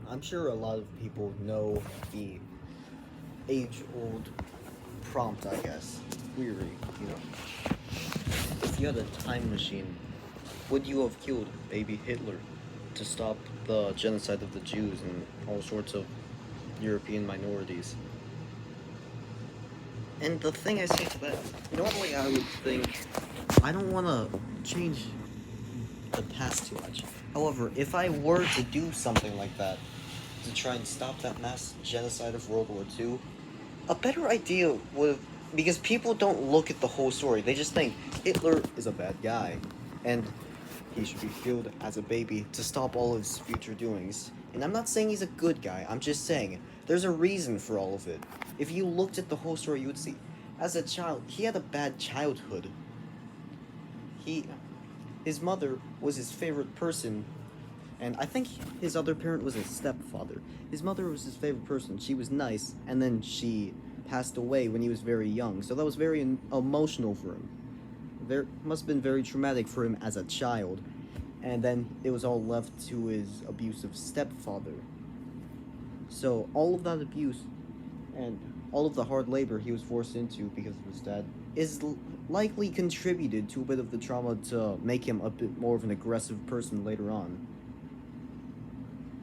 I'm sure a lot of people know the age-old prompt, I guess. Query, you know. If you had a time machine, would you have killed baby Hitler to stop the genocide of the Jews and all sorts of European minorities? And the thing I say to that, normally I would think, I don't want to change the past too much. However, if I were to do something like that, to try and stop that mass genocide of World War II, a better idea would, because people don't look at the whole story. They just think Hitler is a bad guy, and he should be killed as a baby to stop all of his future doings. And I'm not saying he's a good guy. I'm just saying there's a reason for all of it. If you looked at the whole story, you would see, as a child, he had a bad childhood. He, his mother was his favorite person, and I think his other parent was his stepfather. His mother was his favorite person. She was nice, and then she passed away when he was very young. So that was very emotional for him. There must have been very traumatic for him as a child. And then it was all left to his abusive stepfather. So all of that abuse and all of the hard labor he was forced into because of his dad is likely contributed to a bit of the trauma to make him a bit more of an aggressive person later on.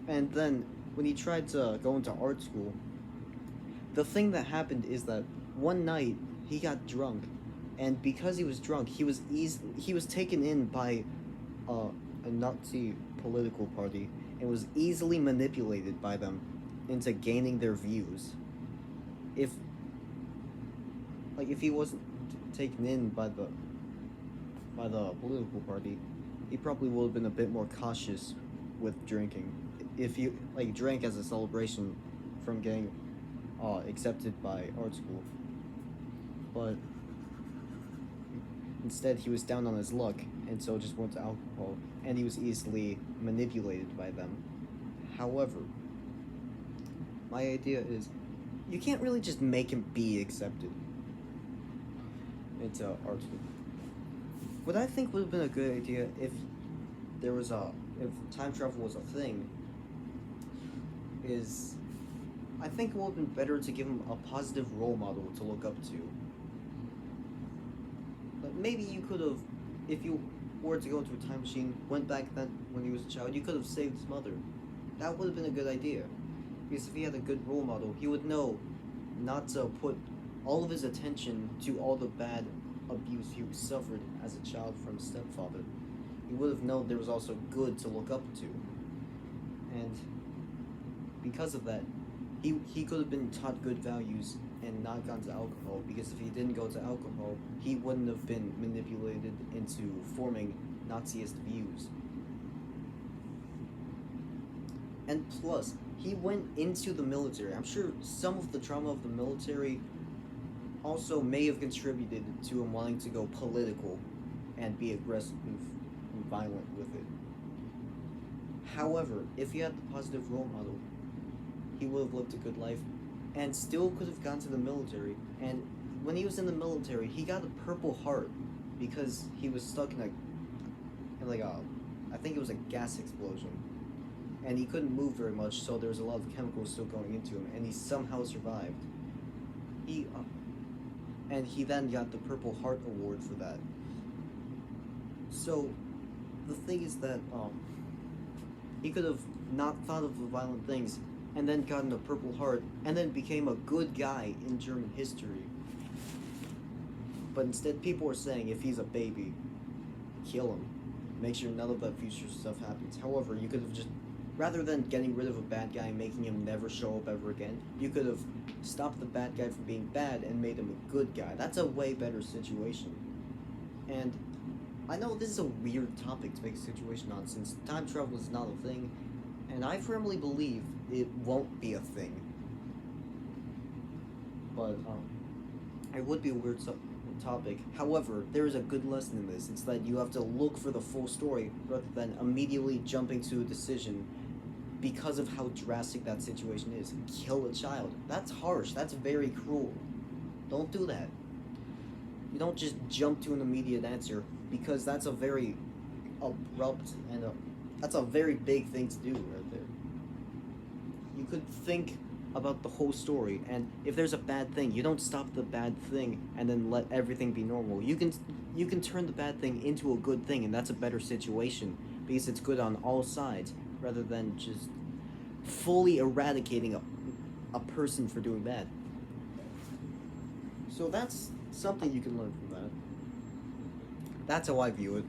And then when he tried to go into art school, the thing that happened is that one night he got drunk, and because he was drunk, he was taken in by a Nazi political party and was easily manipulated by them into gaining their views. If if he wasn't taken in by the political party, he probably would have been a bit more cautious with drinking. If you drank as a celebration from getting accepted by art school, but instead he was down on his luck and so just went to alcohol, and he was easily manipulated by them. However, my idea is you can't really just make him be accepted into art school. What I think would have been a good idea if time travel was a thing is, I think it would have been better to give him a positive role model to look up to. But maybe you could have, if you were to go into a time machine, went back then when he was a child, you could have saved his mother. That would have been a good idea. Because if he had a good role model, he would know not to put all of his attention to all the bad abuse he suffered as a child from his stepfather. He would have known there was also good to look up to. And because of that, he could have been taught good values and not gone to alcohol, because if he didn't go to alcohol, he wouldn't have been manipulated into forming Naziist views. And plus, he went into the military. I'm sure some of the trauma of the military also may have contributed to him wanting to go political and be aggressive and violent with it. However, if he had the positive role model, he would have lived a good life and still could have gone to the military. And when he was in the military, he got a Purple Heart because he was stuck in I think it was a gas explosion. And he couldn't move very much, so there was a lot of chemicals still going into him, and he somehow survived. And he then got the Purple Heart Award for that. So, the thing is that, he could have not thought of the violent things, and then gotten a Purple Heart, and then became a good guy in German history. But instead, people are saying if he's a baby, kill him. Make sure none of that future stuff happens. However, you could have just, rather than getting rid of a bad guy and making him never show up ever again, you could have stopped the bad guy from being bad and made him a good guy. That's a way better situation. And I know this is a weird topic to make a situation on, since time travel is not a thing, and I firmly believe it won't be a thing. But it would be a weird topic. However, there is a good lesson in this. It's that you have to look for the full story rather than immediately jumping to a decision because of how drastic that situation is. Kill a child. That's harsh. That's very cruel. Don't do that. You don't just jump to an immediate answer, because that's a very abrupt and that's a very big thing to do right there. You could think about the whole story, and if there's a bad thing, you don't stop the bad thing and then let everything be normal. You can turn the bad thing into a good thing, and that's a better situation because it's good on all sides rather than just fully eradicating a person for doing bad. So that's something you can learn from that. That's how I view it.